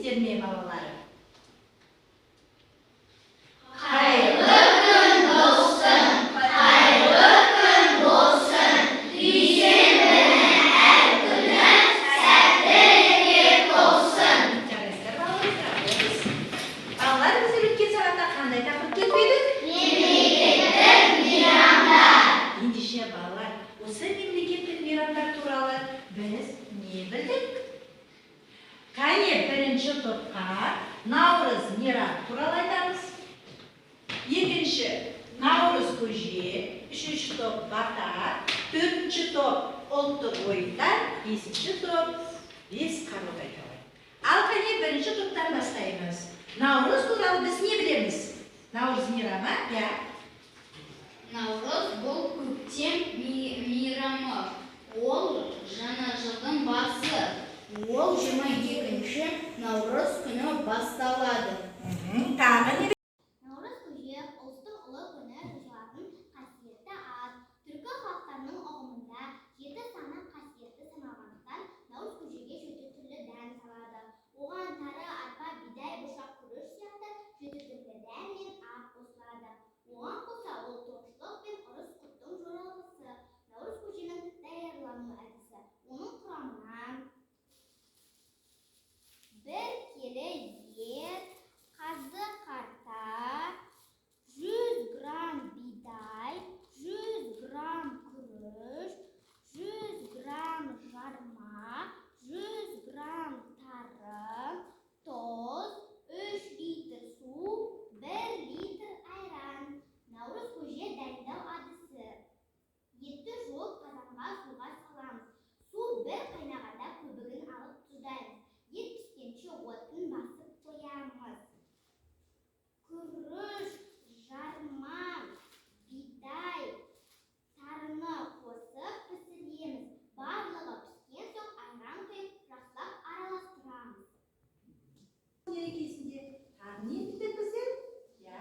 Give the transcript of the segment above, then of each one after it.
Bilesizler mi babalarım? Hayırlı gün olsun, hayırlı gün olsun. Düşenlerin her günü sertlik olsun. Canınızlar babalarız. Babalar bize ülke sanatına kanday takip ketmedi? Memleketin miramlar. Endişe babalar, осы memleketin miramlar туралы biz ne bildik? Kane birinci topқа Navruz мейрам туралы айтамыз. Екінші Navruz көже, үшінші топ бата, төртінші топ ұлттық ойындар, бесінші топ бес қарудай туралы. Ал кәне бірінші топтан бастаймыз. Navruz туралы біз не білеміз? Navruz мейрамы, я? Наурыз бұл көктем мейрамы. Ол жаңа жылдың басы. Ол 22-ші Наурыз күні басталады. Тағы не? Наурыз көже ұлттық ұлы күні жырлардың қасиеті аз. Түркі халықтарының ұғымында 7 саны қасиетті саналғандықтан Наурыз көжеге 7 түрлі дәм салады. Оған тары, арпа, бидай, бұршақ, күріш сияқты 7 түрлі дәм мен ақ қосылады. Оған қоса ол тоқшылық пен ұрыс құттың жоралғысы. Наурыз көженің даярлану әдісі. Оның құрамына 1 келі ет, қазы қарта, 100 грамм бидай, 100 грамм күріш, 100 грамм жарма, 100 грамм тары, тоз, 3 литр су, 1 литр айран. Наурыз көже дайындау әдісі. Етті жуып қазанға суға саламыз. Су бір қайнағанда көбігін алып тұздаймыз. Ет піскенше отын басып қоямыз. Күріш, жарма, бидай, тарыны қосып пісіреміз. Барлығы піскен соң айран құйып жақсылап араластырамыз. Мерекесінде тағы не етті біздер? Я?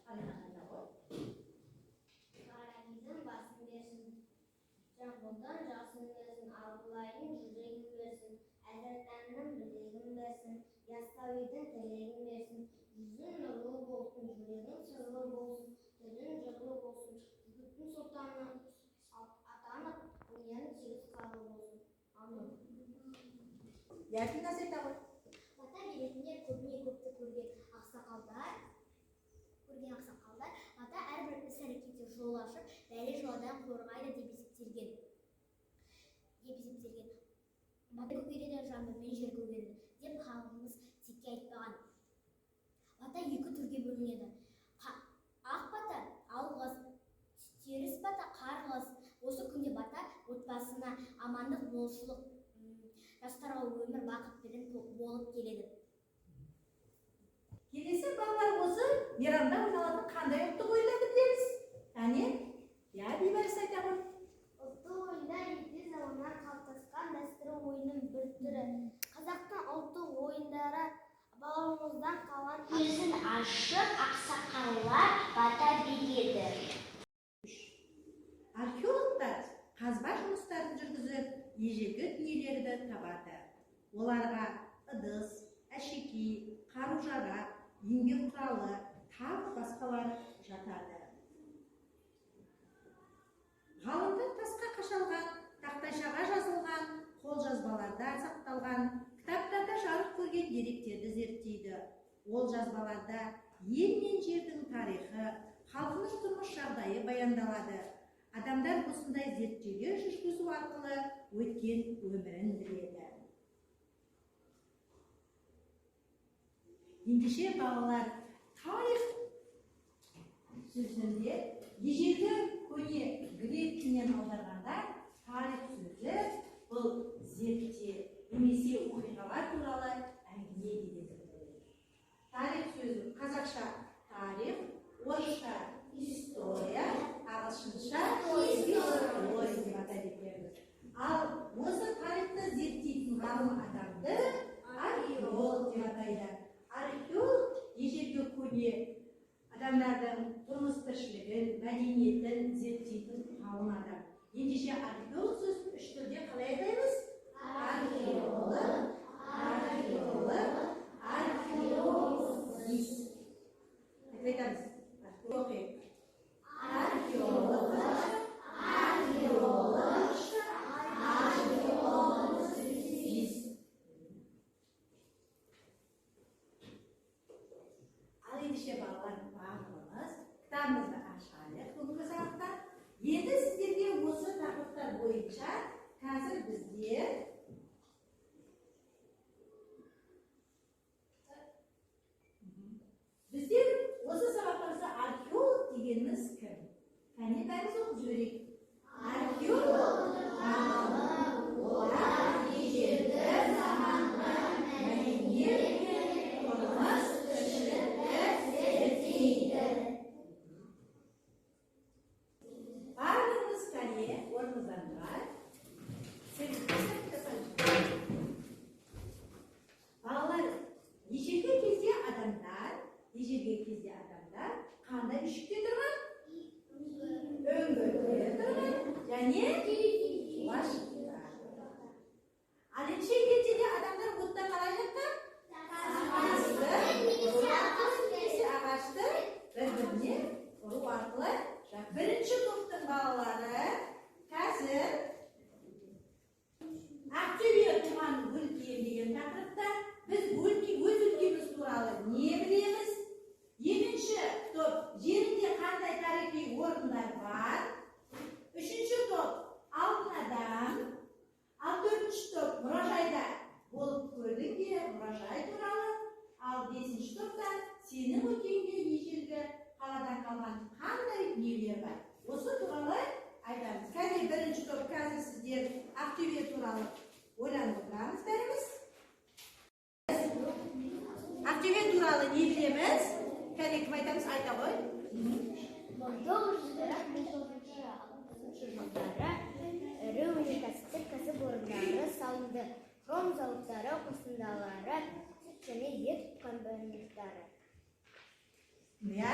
Қалайда ғой? Қарамиздің басын берсін, жамбылдан жасын берсін, Абылайдың жүрегін берсін, Әзіртанның білегін берсін, Яссауидің тілегін берсін, жүзің нұрлы болсын, жүрегің сырлы болсын, тілің жырлы болсын, жігіттің сұлтаны атанып, дүнияның 8 қалы болсын. Амин. Яғни назайта ғой? Бата беретінде көбіне көпті көрген ақсақалдар, бата әрбір іс-әрекетте жол ашып, бәле жаудан қорғайды деп есептелген. Бата көгереді, жаңбырмен жер көгереді деп халқымыз текке айтпаған. Бата 2 түрге бөлінеді. Ақ бата алғыс, теріс бата қарғыс. Осы күнде бата отбасына амандық, молшылық, жастарға өмір бақыт білім болып келеді. Келесі балалар осы мейрамда ойналатын қандай ұлттық ойындарды білеміз? Әне? Я бейбарыс айта ғой. Ұлттық ойындар ерте заманнан қалыптасқан дәстүрлі ойынның бір түрі. Қазақтың ұлттық ойындары бабамыздан қалған Көзін ашып ақсақалдар бата береді. Археологтар қазба жұмыстарын жүргізіп, ежелгі дүниелерді табады. Оларға ыдыс, әшекей, қару-жарақ, еңбек құралы, тағы басқалар жатады. Ғалымдар тасқа қашалған, тақтайшаға жазылған, қолжазбаларда сақталған, кітаптарда жарық көрген деректерді зерттейді. Ол жазбаларда ел мен жердің тарихы, халқының тұрмыс жағдайы баяндалады. Адамдар осындай зерттеулер жүргізу арқылы өткен өмірін біледі. Ендеше балалар, тарих сөзінде ежелгі көне грек тілінен аударғанда тарих сөзі бұл зерттеу немесе оқиғалар туралы әңгіме дейді. Тарих сөзі қазақша тарих, орысша история, ағылшынша история деп атайды екенбіз. Ал осы тарихты зерттейтін ғалым адамды археолог деп атайды. Археолог ежелгі көне адамдардың тұрмыс тіршілігін, мәдениетін зерттейтін ғалым адам. Ендеше археолог сөзін 3 түрде қалай айтаймыз? Археолог, ендеше балалар барлығымыз кітабымызды ашайық бүгінгі сабақта. Енді сіздерге осы тақырыптар бойынша қазір біздер осы сабақтарда археолог дегеніміз кім? Кәне бәріміз оқып жіберейік. Археолог олар ежелгі заманғы мәдениет пен тұрмыс тіршілікті зерттейді. Барлығымыз кәне орнымыздан тұрайық. Балалар, ежелгі кезде адамдар қандай үйшікте тұрған? Үңгірде тұрған және лашықта. Ал ендеше ертеде адамдар отта қалай жатқан? Ағашты бір-біріне ұру арқылы. Бірінші топтың балалары қазір Ақтөбе туған өлке деген тақырыпта біз өз өлкеміз туралы не білеміз? Екінші топ жерінде қандай тарихи орындар бар? Үшінші топ алтын адам. Ал төртінші топ мұражайда болып көрдің бе мұражай туралы. Ал бесінші топта сенің өлкеңде ежелгі қаладан қалған қандай дүниелер бар? Осы туралы айтамыз. Кәне бірінші топ қазір сіздер Ақтөбе туралы ойланып отырамыз бәріміз. Ақтөбе туралы не білеміз? Кәне кім айтамыз? Айта ғой. 1960 жылдары ірі өнеркәсіптік кәсіпорындары салынды. Хром зауыттары, қосындалары және ет комбинаттары. Иә?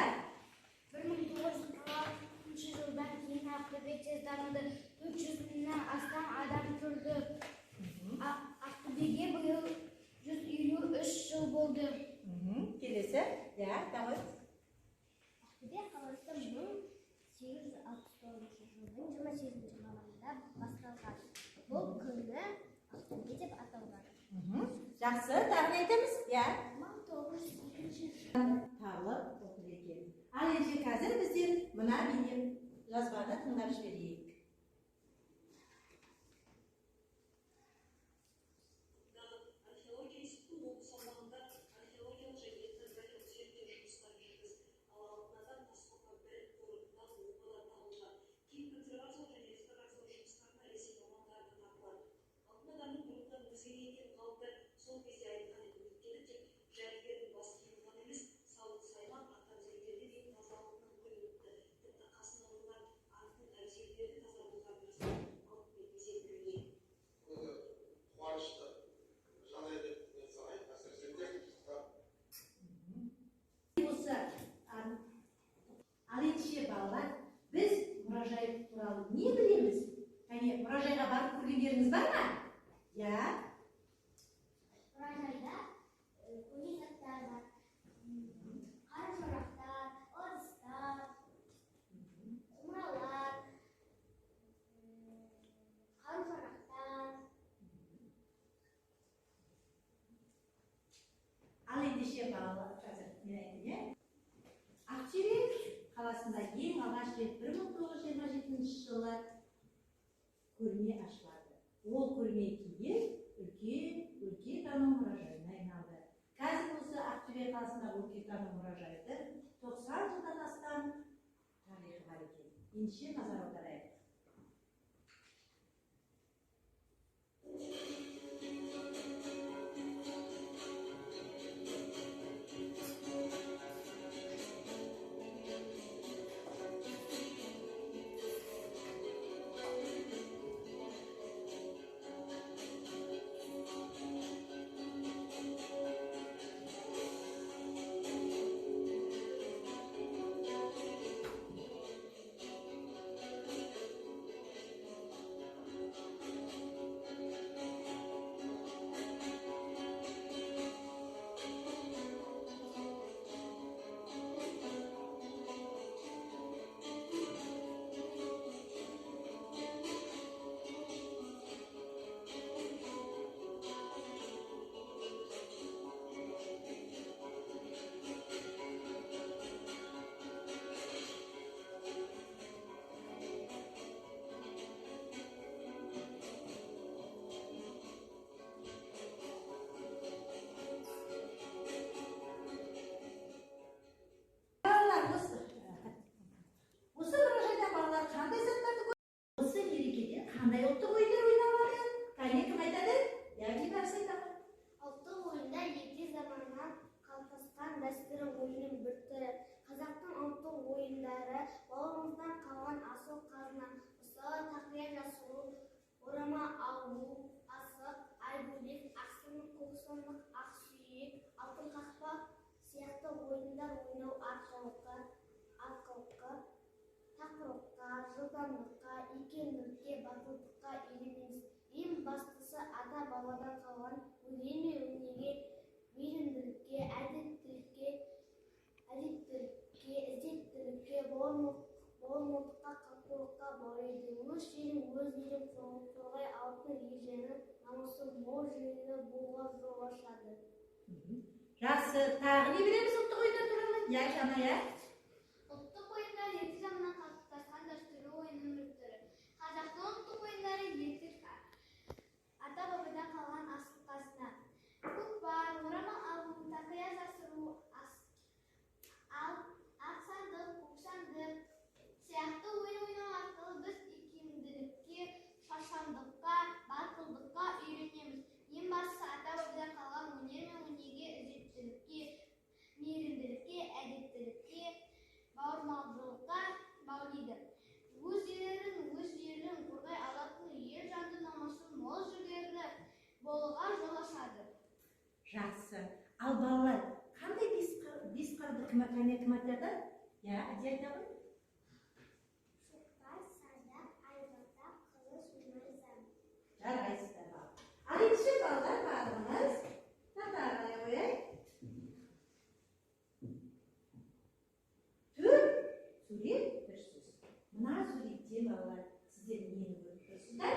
1946 жылдан кейін Ақтөбе тез дамыды. 400-нен астам адам тұрды. Ақтөбеге биыл 153 жыл болды. Келесі? Иә, давай. Ақтөбе қаласы 1869 жылдың 28 мамырында басталған. Бұл күні Ақтөбе деп аталған. Жақсы, тағы не айтамыз? Иә? 1902 Табылып отыр екен. Ал енді қазір біздер мына бейне жазбаны тыңдап жіберейік. Археология институты облыс аумағында археологиялық және этнографиялық зерттеу жұмыстарын жүргізіп, ал алтын тас қорған бір қорытындан омбыдан табылған. Кейін консервациялық және реставрациялық жұмыстарына ресей мамандарына тапылады. Алтын адамның бұрыннан өзге екенін ғалымдар сол кезде айтқан еді. Өйткені тек жәдігердің бас киімі ғана емес, сауыт сайман, аттан зергерде дейін тазалығынан көре өтті. Тіпті қасына ұрылған аттың әбзелдері де таза болған нәрсе алтынмен безендірілген. Қуанышты. Жаңа деп айтсағай, әсіресе техникада. Осы ал ендеше балалар, біз мұражай туралы не білеміз? Кәне, мұражайға барып көргендеріңіз бар ма? Иә? Мұражайда көне заттар бар. Қару-жарақтар, ыдыстар, құмыралар, қару-жарақтар. Ал ендеше балалар қазір мен айтайын. Ақтөбе қаласында ең алғаш рет 1927 жылы көрме ашылады. Ол көрме кейін өлкетану мұражайына айналды. Қазір осы Ақтөбе қаласындағы өлкетану мұражайдың 90 жылдан астам тарихы бар екен. Ендеше назар аударайық. ойындары, бауырымыздан қалған асыл қазына, мысалы тақия жасыру, орама алу, асық, айбөлек, ақсырмық, көксырмық, ақсүйек, алтын қақпақ сияқты ойындар ойнау арқылы тақырыпқа, жылдамдыққа, икемділікке, батылдыққа үйренеміз. Ең бастысы ата-бабадан қалған өнер мен өнеге, мейірімділікке, әдептілікке, ізеттілікке, бауырмалдыққа, қамқорлыққа баулиды. Өз жерін қорғай алтын ерженің намысы мол жүйелі болуға жол ашады. Жақсы, тағы не білеміз ұлттық ойындар туралы? Я, жаңа, я? Ұлттық ойындар ерте заманнан қалыптасқан дәстүрлі ойынның бір түрі. Қазақтың ұлттық ойындары ертек ата-бабадан қалған асыл қазына. Көкпар, орамал алу, тақия жасыру, ақ сандық, көк сандық сияқты ойын ойнау арқылы біз икемділікке, шашандыққа, батылдыққа үйренеміз. Ең бастысы ата-бабадан қалған өнер мен өнеге, ізеттілікке, мейірімділікке, әдептілікке, бауырмалдыққа баулиды. Өз жерін қорғай алатын ер жанды намысы мол жүгерлі болуға жол ашады. Жақсы. Ал балалар, қандай бес қырды кім айтады? Я, әде айта ғой? Шоқпар, садақ, айбата, қылыш, найза. Жарайсыздар бал. Ал ендеше балалар барлығымыз тақтаға қарай қояйық. Төрт сурет, бір сөз. Мына суреттен балалар сіздер нені көріп тұрсыздар?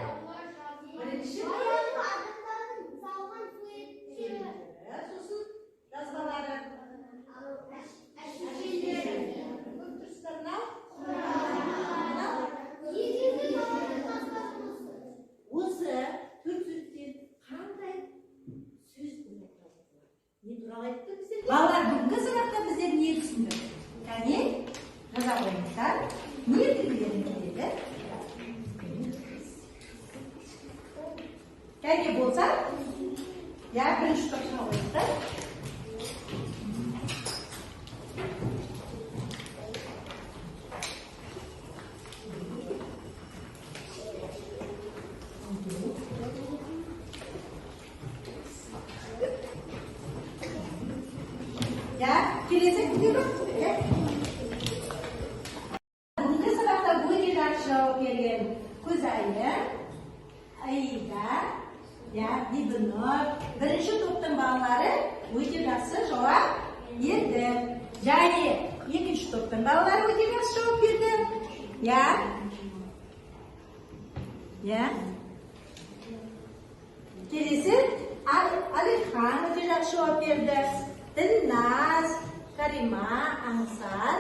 Бірінші Адамдардың салған суреттері. сосын жазбалары. Әшекейлері. Көріп тұрсыздар мынау? Осы төрт суреттен қандай сөз ойлап табылады? Не туралы айтты біздерге? Балалар, бүгінгі сабақта біздер не түсінді? Кәне, жаза қойыңыздар. Не білгілерін келеді? Кәне болса, я бірінші топшыға қойыңыздар. Ya, келесі кімге бар? Бүгінгі сабақта өте жақсы жауап берген Көзайым, Аида, Бибінұр, бірінші топтың балалары өте жақсы жауап берді. Және екінші топтың балалары өте жақсы жауап берді. Келесі Алихан өте жақсы жауап берді. Ділназ, Карима, Аңсар.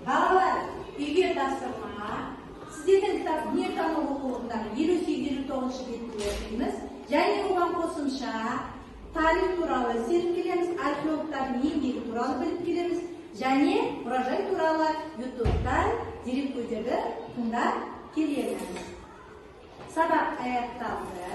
Балалар, үйге тапсырма. Сіздердің кітап дүниетану оқулығындағы 58-59 бетінде оқимыз. Және оған қосымша тарих туралы серіп келеміз, археологтардың еңбегі туралы біліп келеміз. Және мұражай туралы ютубтан дереккөздерді тыңдап келеміз. Сабақ аяқталды.